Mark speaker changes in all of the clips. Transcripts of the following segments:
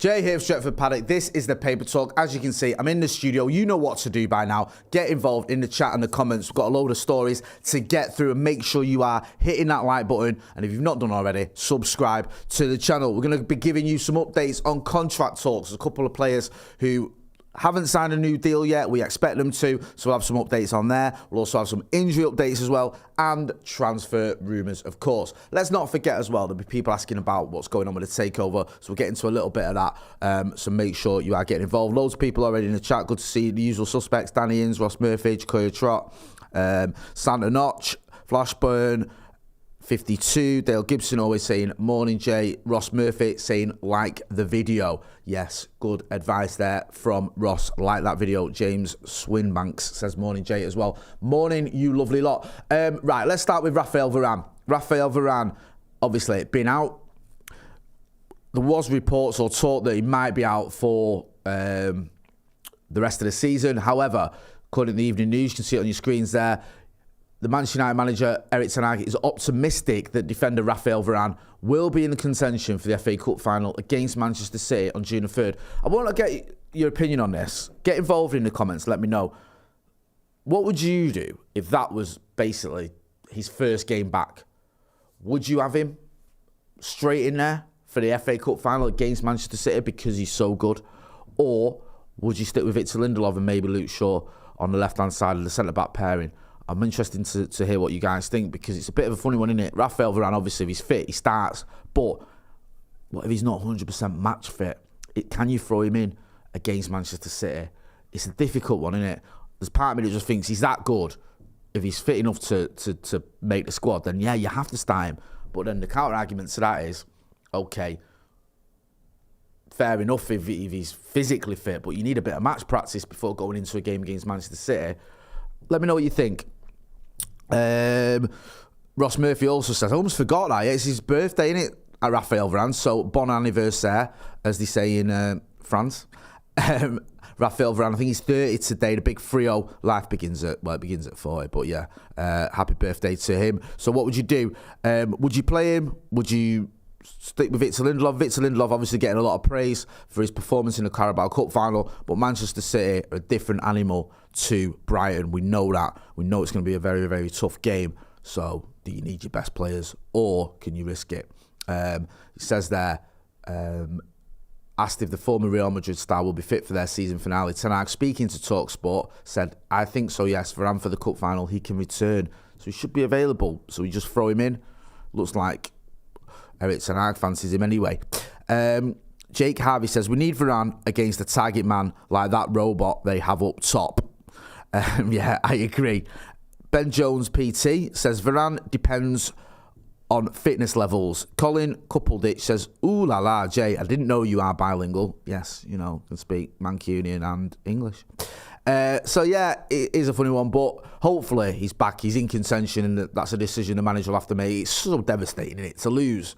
Speaker 1: Jay here, Stretford, Paddock. This is the Paper Talk. As you can see, I'm in the studio. You know what to do by now. Get involved in the chat and the comments. We've got a load of stories to get through, and make sure you are hitting that like button. And if you've not done already, subscribe to the channel. We're going to be giving you some updates on contract talks. There's a couple of players who haven't signed a new deal yet. We expect them to, so we'll have some updates on there. We'll also have some injury updates as well, and transfer rumours, of course. Let's not forget as well, there'll be people asking about what's going on with the takeover, so we'll get into a little bit of that. So make sure you are getting involved. Loads of people already in the chat. Good to see the usual suspects: Danny Ings, Ross Murphy, Jacoya Trott, Santa Notch, Flashburn 52, Dale Gibson always saying morning Jay, Ross Murphy saying like the video. Yes, good advice there from Ross. Like that video. James Swinbanks says morning Jay as well. Morning, you lovely lot. Right, let's start with Raphael Varan. Raphael Varan, obviously been out. There was reports or talk that he might be out for the rest of the season. However, according to the Evening News, you can see it on your screens there, the Manchester United manager, Erik ten Hag, is optimistic that defender Raphael Varan will be in the contention for the FA Cup final against Manchester City on June the 3rd. I want to get your opinion on this. Get involved in the comments. Let me know. What would you do if that was basically his first game back? Would you have him straight in there for the FA Cup final against Manchester City because he's so good? Or would you stick with Victor Lindelof and maybe Luke Shaw on the left-hand side of the centre-back pairing? I'm interested to hear what you guys think, because it's a bit of a funny one, isn't it? Raphael Varan, obviously, if he's fit, he starts. But what if he's not 100% match fit? Can you throw him in against Manchester City? It's a difficult one, isn't it? There's part of me that just thinks he's that good. If he's fit enough to make the squad, then yeah, you have to start him. But then the counter-argument to that is, okay, fair enough if he's physically fit, but you need a bit of match practice before going into a game against Manchester City. Let me know what you think. Ross Murphy also says, I almost forgot that. It's his birthday, innit, at Raphael Varan. So, bon anniversaire, as they say in France. Raphael Varan, I think he's 30 today. The big 3-0. Life begins at 40. But yeah, happy birthday to him. So what would you do? Would you play him? Would you stick with Victor Lindelof? Victor Lindelof obviously getting a lot of praise for his performance in the Carabao Cup final, but Manchester City are a different animal to Brighton. We know that. We know it's going to be a very, very tough game. So do you need your best players, or can you risk it? It says there, asked if the former Real Madrid star will be fit for their season finale. Ten Hag, speaking to TalkSport, said, I think so, yes. Varan for the cup final, he can return. So he should be available. So we just throw him in. Looks like Erik ten Hag fancies him anyway. Jake Harvey says, we need Varan against a target man like that robot they have up top. Yeah, I agree. Ben Jones PT says, Varan depends on fitness levels. Colin Coupledick says, ooh la la, Jay, I didn't know you are bilingual. Yes, you know, can speak Mancunian and English. So yeah, it is a funny one, but hopefully he's back. He's in contention, and that's a decision the manager will have to make. It's so devastating, isn't it, to lose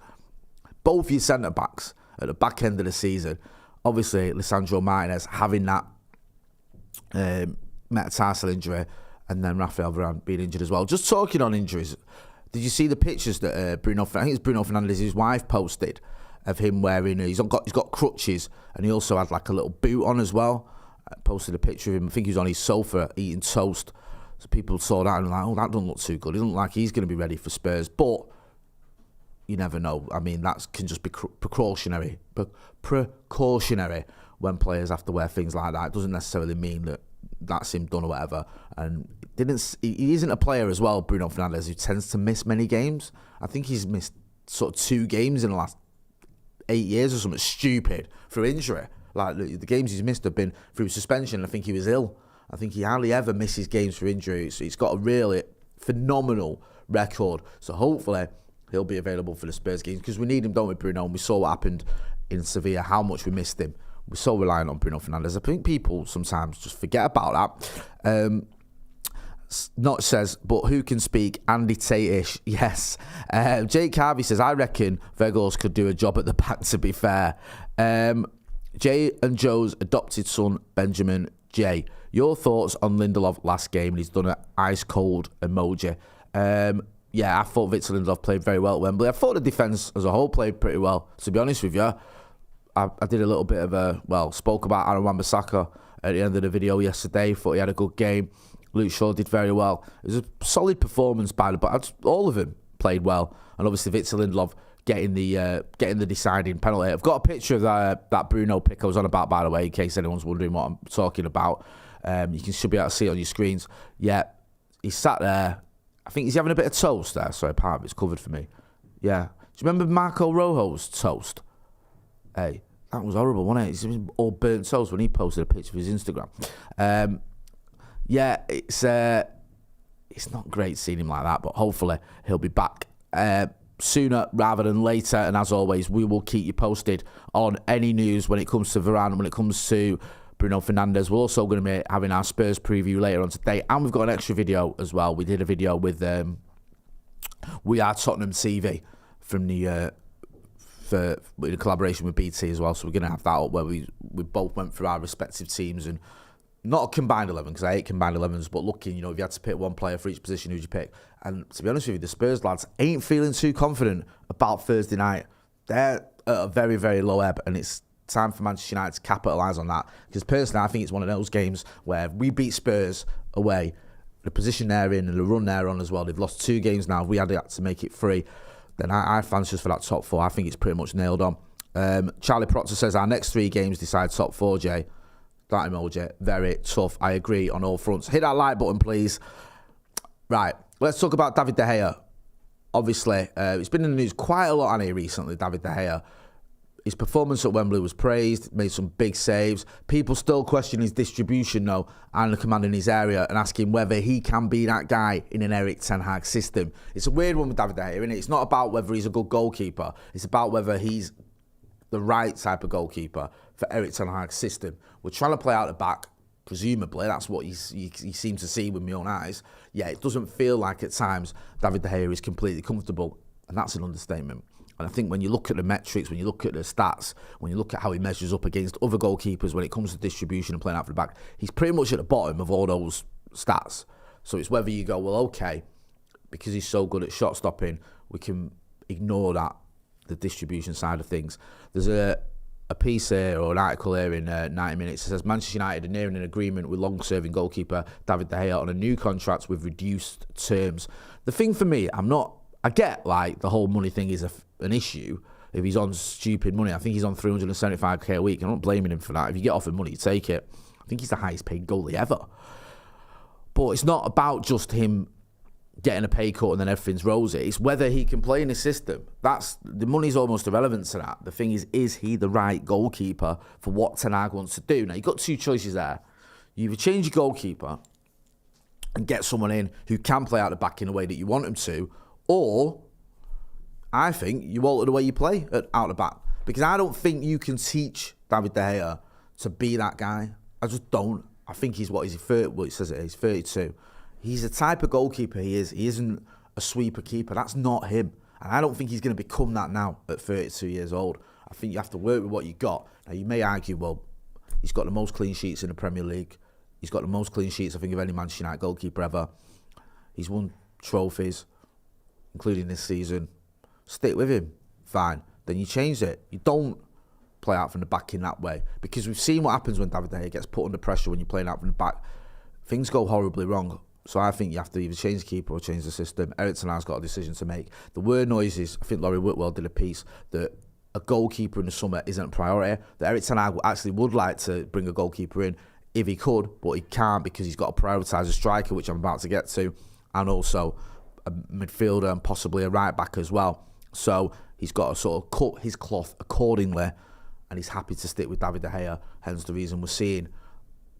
Speaker 1: both your centre-backs at the back end of the season. Obviously, Lisandro Martinez having that metatarsal injury, and then Raphael Varan being injured as well. Just talking on injuries, did you see the pictures that I think it's Bruno Fernandes's wife posted of him wearing? He's got crutches, and he also had like a little boot on as well. I posted a picture of him. I think he was on his sofa eating toast. So people saw that and were like, oh, that doesn't look too good. It doesn't look like he's going to be ready for Spurs. But you never know. I mean, that can just be precautionary when players have to wear things like that. It doesn't necessarily mean that that's him done or whatever. And he isn't a player as well, Bruno Fernandes, who tends to miss many games. I think he's missed sort of 2 games in the last 8 years or something stupid for injury. Like the games he's missed have been through suspension. I think he was ill. I think he hardly ever misses games for injury. So he's got a really phenomenal record. So hopefully he'll be available for the Spurs games, because we need him, don't we, Bruno? And we saw what happened in Sevilla, how much we missed him. We're so reliant on Bruno Fernandes. I think people sometimes just forget about that. Notch says, but who can speak Andy Tate-ish? Yes. Jake Harvey says, I reckon Vegas could do a job at the back, to be fair. Jay and Joe's adopted son, Benjamin J. Your thoughts on Lindelof last game? And he's done an ice cold emoji. Yeah, I thought Victor Lindelof played very well at Wembley. I thought the defence as a whole played pretty well, to be honest with you. I did a little bit of spoke about Aaron Wan-Bissaka at the end of the video yesterday. Thought he had a good game. Luke Shaw did very well. It was a solid performance by but all of them played well. And obviously Victor Lindelof getting the deciding penalty. I've got a picture of that Bruno pick I was on about, by the way, in case anyone's wondering what I'm talking about. Should be able to see it on your screens. Yeah, he sat there. I think he's having a bit of toast there. Sorry, part of it's covered for me. Yeah. Do you remember Marco Rojo's toast? Hey, that was horrible, wasn't it? He was all burnt toast when he posted a picture of his Instagram. Yeah, it's not great seeing him like that, but hopefully he'll be back sooner rather than later. And as always, we will keep you posted on any news when it comes to Varan, when it comes to Bruno Fernandes. We're also going to be having our Spurs preview later on today, and we've got an extra video as well. We did a video with We Are Tottenham TV from the in collaboration with BT as well. So we're going to have that up where we both went through our respective teams, and not a combined 11 because I hate combined 11s, but looking, if you had to pick one player for each position, who'd you pick? And to be honest with you, the Spurs lads ain't feeling too confident about Thursday night. They're at a very, very low ebb, and it's time for Manchester United to capitalise on that. Because personally, I think it's one of those games where we beat Spurs away, the position they're in and the run they're on as well. They've lost 2 games now. If we had to make it 3, then I fancy us for that top 4. I think it's pretty much nailed on. Charlie Proctor says our next 3 games decide top 4, Jay. That emoji, very tough. I agree on all fronts. Hit that like button, please. Right, let's talk about David De Gea. Obviously, it's been in the news quite a lot on here recently, David De Gea. His performance at Wembley was praised, made some big saves. People still question his distribution, though, and the command in his area, and asking whether he can be that guy in an Erik ten Hag system. It's a weird one with David De Gea, isn't it? It's not about whether he's a good goalkeeper. It's about whether he's the right type of goalkeeper for Erik ten Hag's system. We're trying to play out the back, presumably. That's what he seems to see with my own eyes. Yeah, it doesn't feel like at times David De Gea is completely comfortable, and that's an understatement. And I think when you look at the metrics, when you look at the stats, when you look at how he measures up against other goalkeepers when it comes to distribution and playing out for the back, he's pretty much at the bottom of all those stats. So it's whether you go, well, okay, because he's so good at shot stopping, we can ignore that, the distribution side of things. There's a piece here, or an article here in 90 Minutes. It says Manchester United are nearing an agreement with long-serving goalkeeper David De Gea on a new contract with reduced terms. The thing for me, I get like the whole money thing is an issue if he's on stupid money. I think he's on 375k a week. I'm not blaming him for that. If you get offered money, you take it. I think he's the highest paid goalie ever. But it's not about just him getting a pay cut and then everything's rosy. It's whether he can play in the system. The money's almost irrelevant to that. The thing is he the right goalkeeper for what Ten Hag wants to do? Now, you've got 2 choices there. You either change your goalkeeper and get someone in who can play out the back in the way that you want him to, or I think you alter the way you play out the back. Because I don't think you can teach David De Gea to be that guy. I just don't. I think he's 30, well, it says he's 32. He's the type of goalkeeper he is. He isn't a sweeper keeper. That's not him. And I don't think he's going to become that now at 32 years old. I think you have to work with what you got. Now, you may argue, well, he's got the most clean sheets in the Premier League. He's got the most clean sheets, I think, of any Manchester United goalkeeper ever. He's won trophies, including this season. Stick with him. Fine. Then you change it. You don't play out from the back in that way. Because we've seen what happens when David De Gea gets put under pressure when you're playing out from the back. Things go horribly wrong. So I think you have to either change the keeper or change the system. Erik ten Hag's got a decision to make. The word noises, I think Laurie Whitwell did a piece, that a goalkeeper in the summer isn't a priority. That Erik ten Hag actually would like to bring a goalkeeper in if he could, but he can't because he's got to prioritise a striker, which I'm about to get to, and also a midfielder and possibly a right back as well. So he's got to sort of cut his cloth accordingly, and he's happy to stick with David De Gea, hence the reason we're seeing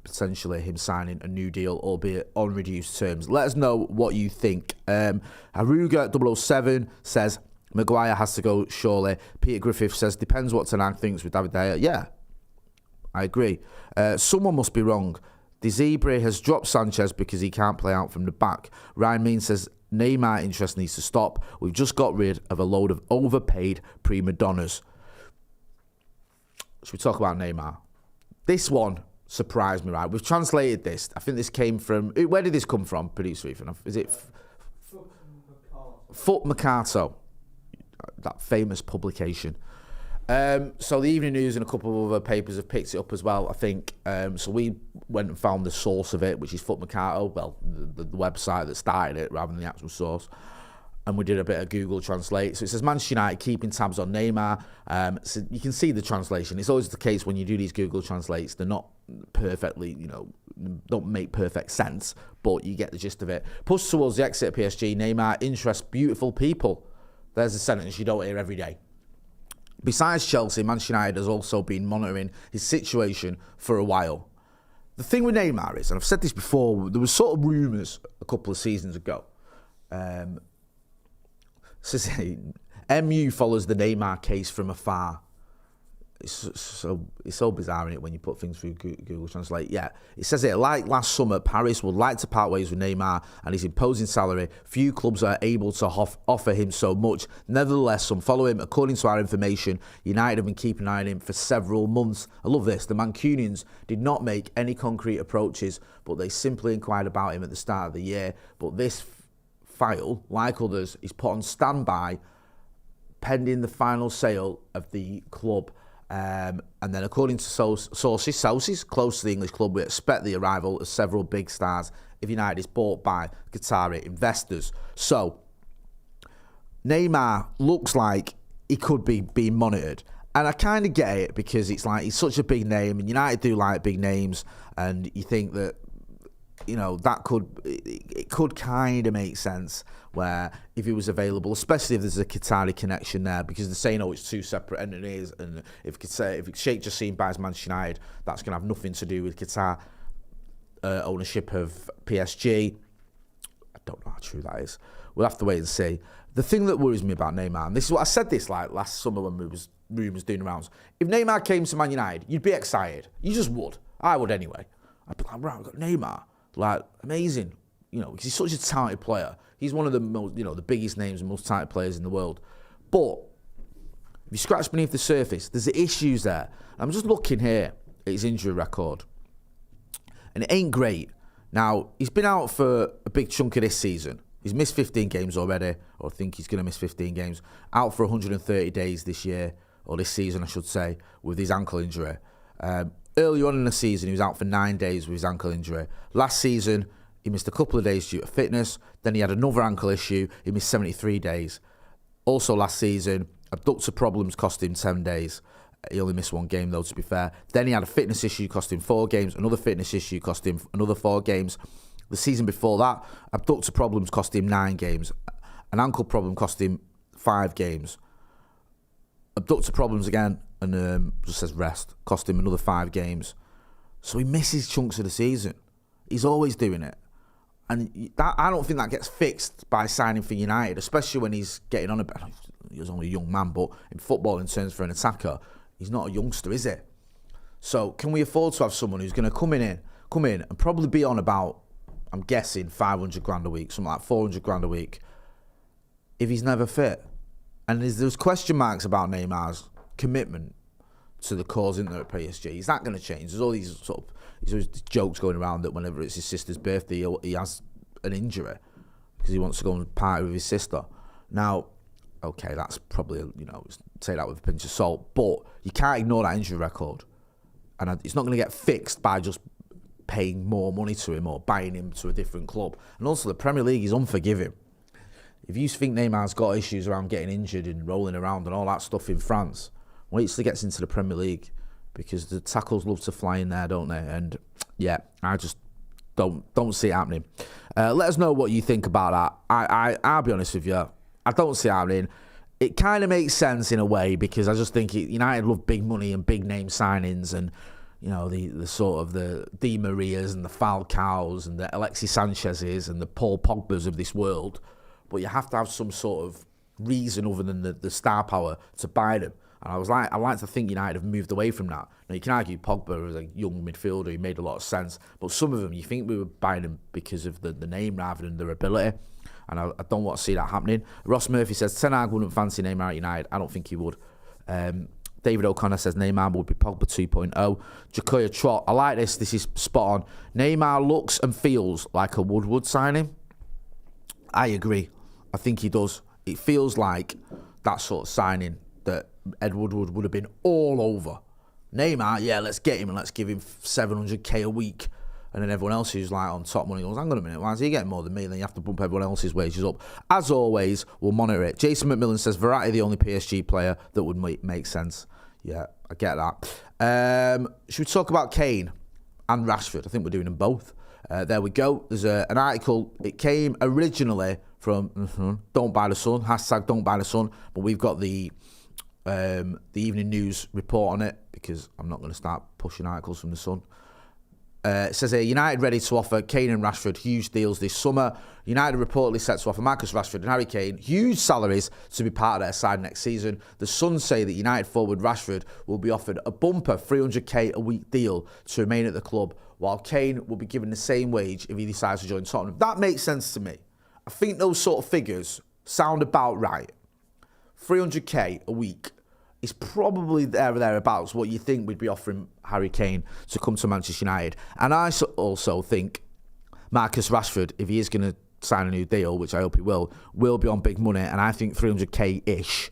Speaker 1: potentially him signing a new deal, albeit on reduced terms. Let us know what you think. Haruga007 says Maguire has to go, surely. Peter Griffith says depends what Ten Hag thinks with David De Gea. Yeah, I agree. Someone must be wrong. De Zebra has dropped Sanchez because he can't play out from the back. Ryan Mean says Neymar interest needs to stop. We've just got rid of a load of overpaid prima donnas. Should we talk about Neymar? This one surprised me, right? We've translated this. I think this came from... Where did this come from, producer Ethan? Is it... Foot Mercato. That famous publication. So the Evening News and a couple of other papers have picked it up as well, I think. So we went and found the source of it, which is Foot Mercato, well, the website that started it rather than the actual source. And we did a bit of Google Translate. So it says Manchester United keeping tabs on Neymar. So you can see the translation. It's always the case when you do these Google Translates. They're not perfectly, don't make perfect sense, but you get the gist of it. Push towards the exit of PSG. Neymar interests beautiful people. There's a sentence you don't hear every day. Besides Chelsea, Manchester United has also been monitoring his situation for a while. The thing with Neymar is, and I've said this before, there was sort of rumours a couple of seasons ago. Says MU follows the Neymar case from afar. It's so bizarre, isn't it, when you put things through Google Translate. Yeah, it says it, like last summer, Paris would like to part ways with Neymar and his imposing salary. Few clubs are able to offer him so much. Nevertheless, some follow him. According to our information, United have been keeping an eye on him for several months. I love this. The Mancunians did not make any concrete approaches, but they simply inquired about him at the start of the year. But this file, like others, is put on standby pending the final sale of the club. And then according to sources close to the English club, we expect the arrival of several big stars if United is bought by Qatari investors. So Neymar looks like he could be being monitored. And I kind of get it because it's like he's such a big name and United do like big names, and you think that that could kind of make sense where if he was available, especially if there's a Qatari connection there, because they're saying, it's two separate entities, and if Sheikh Jassim buys Manchester United, that's going to have nothing to do with Qatar ownership of PSG. I don't know how true that is. We'll have to wait and see. The thing that worries me about Neymar, and this is what I said this like last summer when we was rumours doing rounds, if Neymar came to Man United, you'd be excited. You just would. I would anyway. I'd be like, right, we've got Neymar. Like, amazing, because he's such a talented player. He's one of the most, the biggest names and most talented players in the world. But if you scratch beneath the surface, there's the issues there. I'm just looking here at his injury record, and it ain't great. Now, he's been out for a big chunk of this season. He's missed 15 games already, or I think he's going to miss 15 games. Out for 130 days this year, or this season, I should say, with his ankle injury. Early on in the season, he was out for 9 days with his ankle injury. Last season, he missed a couple of days due to fitness. Then he had another ankle issue. He missed 73 days. Also last season, abductor problems cost him 10 days. He only missed one game, though, to be fair. Then he had a fitness issue, cost him 4 games. Another fitness issue cost him another 4 games. The season before that, abductor problems cost him 9 games. An ankle problem cost him 5 games. Abductor problems again, and just says rest, cost him another 5 games. So he misses chunks of the season. He's always doing it. And I don't think that gets fixed by signing for United, especially when he's getting on a bit. He was only a young man, but in football, in terms for an attacker, he's not a youngster, is it? So can we afford to have someone who's going to come in and probably be on about, I'm guessing, 500 grand a week, something like 400 grand a week, if he's never fit? And there's question marks about Neymar's commitment to the cause, isn't there, at PSG? Is that going to change? There's all these there's always jokes going around that whenever it's his sister's birthday, he has an injury because he wants to go and party with his sister. Now, okay, that's probably, take that with a pinch of salt, but you can't ignore that injury record. And it's not going to get fixed by just paying more money to him or buying him to a different club. And also, the Premier League is unforgiving. If you think Neymar's got issues around getting injured and rolling around and all that stuff in France, wait till he gets into the Premier League, because the tackles love to fly in there, don't they? And yeah, I just don't see it happening. Let us know what you think about that. I'll be honest with you, I don't see it happening. It kind of makes sense in a way, because I just think United love big money and big name signings, and the sort of the Di Marias and the Falcaos and the Alexis Sanchez's and the Paul Pogbas of this world. But you have to have some sort of reason other than the star power to buy them. And I like to think United have moved away from that. Now, you can argue Pogba was a young midfielder who made a lot of sense, but some of them, you think we were buying them because of the name rather than their ability. And I don't want to see that happening. Ross Murphy says, Ten Hag wouldn't fancy Neymar at United. I don't think he would. David O'Connor says Neymar would be Pogba 2.0. Jacoya Trot, I like this. This is spot on. Neymar looks and feels like a Woodward signing. I agree. I think he does. It feels like that sort of signing that Ed Woodward would have been all over. Neymar, yeah, let's get him and let's give him 700k a week. And then everyone else who's like on top money goes, hang on a minute, why is he getting more than me? And then you have to bump everyone else's wages up. As always, we'll monitor it. Jason McMillan says, Verratti the only PSG player that would make sense. Yeah, I get that. Should we talk about Kane and Rashford? I think we're doing them both. There we go. There's an article. It came originally from Don't Buy the Sun, hashtag Don't Buy the Sun. But we've got the Evening News report on it because I'm not going to start pushing articles from the Sun. It says here, United ready to offer Kane and Rashford huge deals this summer. United reportedly set to offer Marcus Rashford and Harry Kane huge salaries to be part of their side next season. The Sun say that United forward Rashford will be offered a bumper 300k a week deal to remain at the club, while Kane will be given the same wage if he decides to join Tottenham. That makes sense to me. I think those sort of figures sound about right. 300k a week is probably there or thereabouts what you think we'd be offering Harry Kane to come to Manchester United. And I also think Marcus Rashford, if he is going to sign a new deal, which I hope he will be on big money. And I think 300k-ish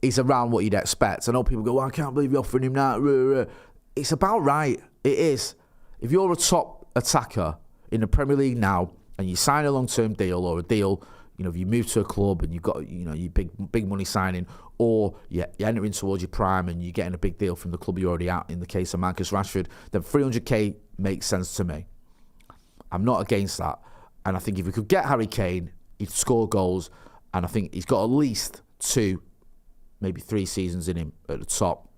Speaker 1: is around what you'd expect. I know people go, well, I can't believe you're offering him that. It's about right. It is. If you're a top attacker in the Premier League now and you sign a long-term deal or a deal, if you move to a club and you've got, your big money signing, or you're entering towards your prime and you're getting a big deal from the club you're already at, in the case of Marcus Rashford, then 300k makes sense to me. I'm not against that. And I think if we could get Harry Kane, he'd score goals, and I think he's got at least 2, maybe 3 seasons in him at the top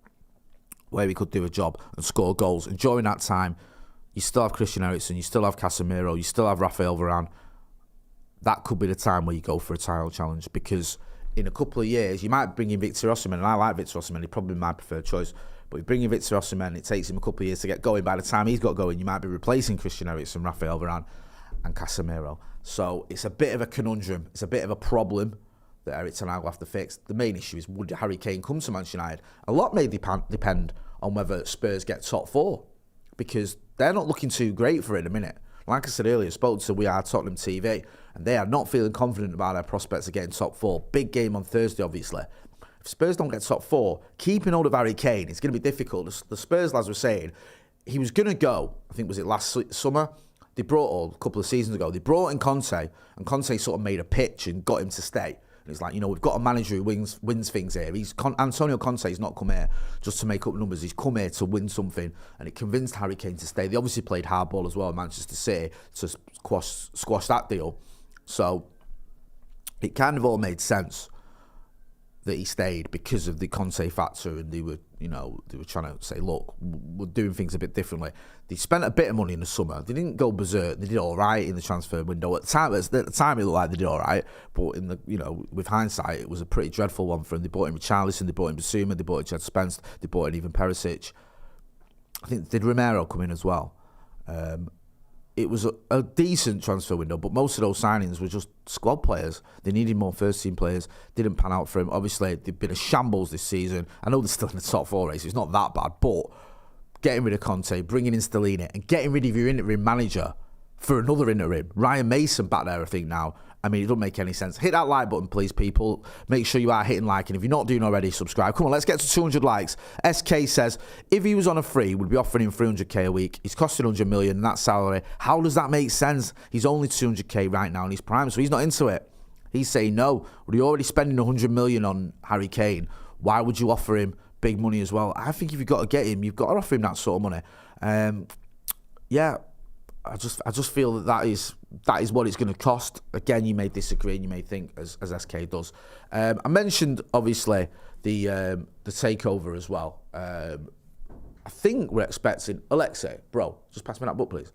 Speaker 1: where he could do a job and score goals. And during that time, you still have Christian Eriksen, you still have Casemiro, you still have Rafael Varan. That could be the time where you go for a title challenge, because in a couple of years, you might bring in Victor Osimhen, and I like Victor Osimhen, he's probably my preferred choice, but you bring in Victor Osimhen, it takes him a couple of years to get going. By the time he's got going, you might be replacing Christian Eriksen, Rafael Varan and Casemiro. So it's a bit of a conundrum, it's a bit of a problem that Eric Ten Hag will have to fix. The main issue is, would Harry Kane come to Manchester United? A lot may depend on whether Spurs get top 4, because they're not looking too great for it at the minute. Like I said earlier, I spoke to We Are Tottenham TV, and they are not feeling confident about their prospects of getting top 4. Big game on Thursday, obviously. If Spurs don't get top 4, keeping hold of Harry Kane, it's going to be difficult. The Spurs lads were saying he was going to go, I think was it last summer? They brought, a couple of seasons ago, they brought in Conte, and Conte sort of made a pitch and got him to stay. And it's like, we've got a manager who wins things here. Antonio Conte's not come here just to make up numbers. He's come here to win something, and it convinced Harry Kane to stay. They obviously played hardball as well in Manchester City to squash that deal. So it kind of all made sense that he stayed because of the Conte factor, and they were trying to say, look, we're doing things a bit differently. They spent a bit of money in the summer. They didn't go berserk. They did all right in the transfer window. At the time, it looked like they did all right, but in the with hindsight, it was a pretty dreadful one for them. They bought in Richarlison, they bought in Basuma, they bought in Chad Spence, they bought in even Perisic. I think did Romero come in as well. It was a decent transfer window, but most of those signings were just squad players. They needed more first-team players. Didn't pan out for him. Obviously, they've been a shambles this season. I know they're still in the top 4 race. It's not that bad, but getting rid of Conte, bringing in Stellini, and getting rid of your interim manager for another interim. Ryan Mason back there, I think, now. I mean, it doesn't make any sense. Hit that like button, please, people. Make sure you are hitting like, and if you're not doing already, subscribe. Come on, let's get to 200 likes. SK says, if he was on a free, we'd be offering him 300k a week. He's costing 100 million, and that salary. How does that make sense? He's only 200k right now in his prime, so he's not into it. He's saying no. Well, you're already spending 100 million on Harry Kane. Why would you offer him big money as well? I think if you've got to get him, you've got to offer him that sort of money. Yeah. I just feel that is what it's going to cost. Again, you may disagree and you may think as SK does. I mentioned obviously the takeover as well. I think we're expecting Alexei, bro, just pass me that book, please.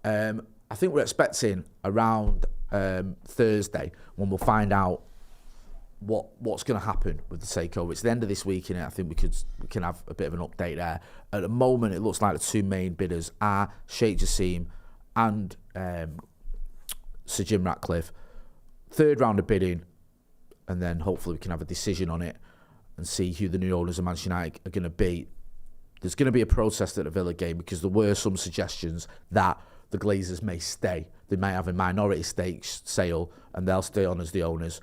Speaker 1: I think we're expecting around Thursday when we'll find out what's going to happen with the takeover. It's the end of this week, and I think we can have a bit of an update there. At the moment, it looks like the 2 main bidders are Sheikh Jassim and Sir Jim Ratcliffe. 3rd round of bidding, and then hopefully we can have a decision on it and see who the new owners of Manchester United are going to be. There's going to be a protest at the Villa game because there were some suggestions that the Glazers may stay. They may have a minority stake sale and they'll stay on as the owners.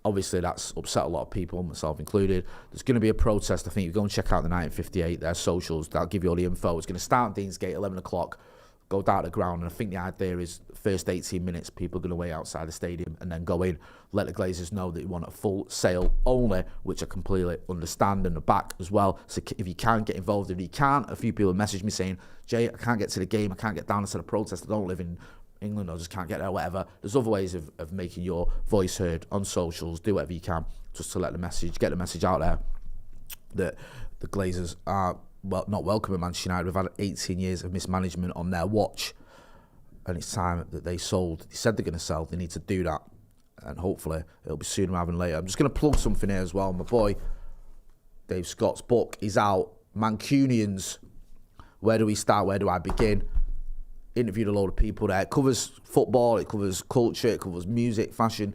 Speaker 1: Obviously, that's upset a lot of people, myself included. There's going to be a protest. I think you go and check out the 1958, their socials. That'll give you all the info. It's going to start at Deansgate, 11 o'clock. Go down to the ground, and I think the idea is first 18 minutes, people are going to wait outside the stadium and then go in, let the Glazers know that you want a full sale only, which I completely understand, and the back as well. So if you can get involved, if you can't, a few people messaged me saying, Jay, I can't get to the game, I can't get down to the protest, I don't live in England, I just can't get there, whatever. There's other ways of making your voice heard on socials. Do whatever you can just to get the message out there that the Glazers are not welcome at Manchester United. We've had 18 years of mismanagement on their watch, and it's time that they sold. They said they're going to sell. They need to do that, and hopefully it'll be sooner rather than later. I'm just going to plug something here as well. My boy Dave Scott's book is out. Mancunians. Where do we start? Where do I begin? Interviewed a load of people there. It covers football, it covers culture, it covers music, fashion.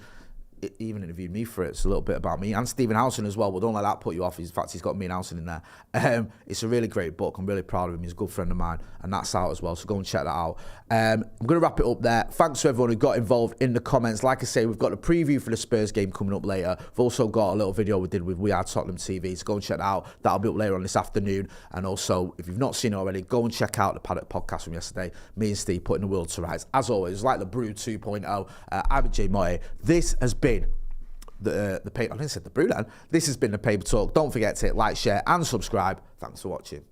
Speaker 1: It even interviewed me for it. It's a little bit about me and Stephen Howson as well, but don't let that put you off. In fact, he's got me and Howson in there. It's a really great book. I'm really proud of him. He's a good friend of mine, and that's out as well, so go and check that out. I'm going to wrap it up there. Thanks to everyone who got involved in the comments. Like I say, we've got a preview for the Spurs game coming up later. We've also got a little video we did with We Are Tottenham TV, so go and check that out. That'll be up later on this afternoon. And also, if you've not seen it already, go and check out the Paddock podcast from yesterday. Me and Steve putting the world to rights. As always, like the Brew 2.0. I'm Jay Motty. This has been the paper. I didn't say the Brew then. This has been the Paper Talk. Don't forget to hit like, share, and subscribe. Thanks for watching.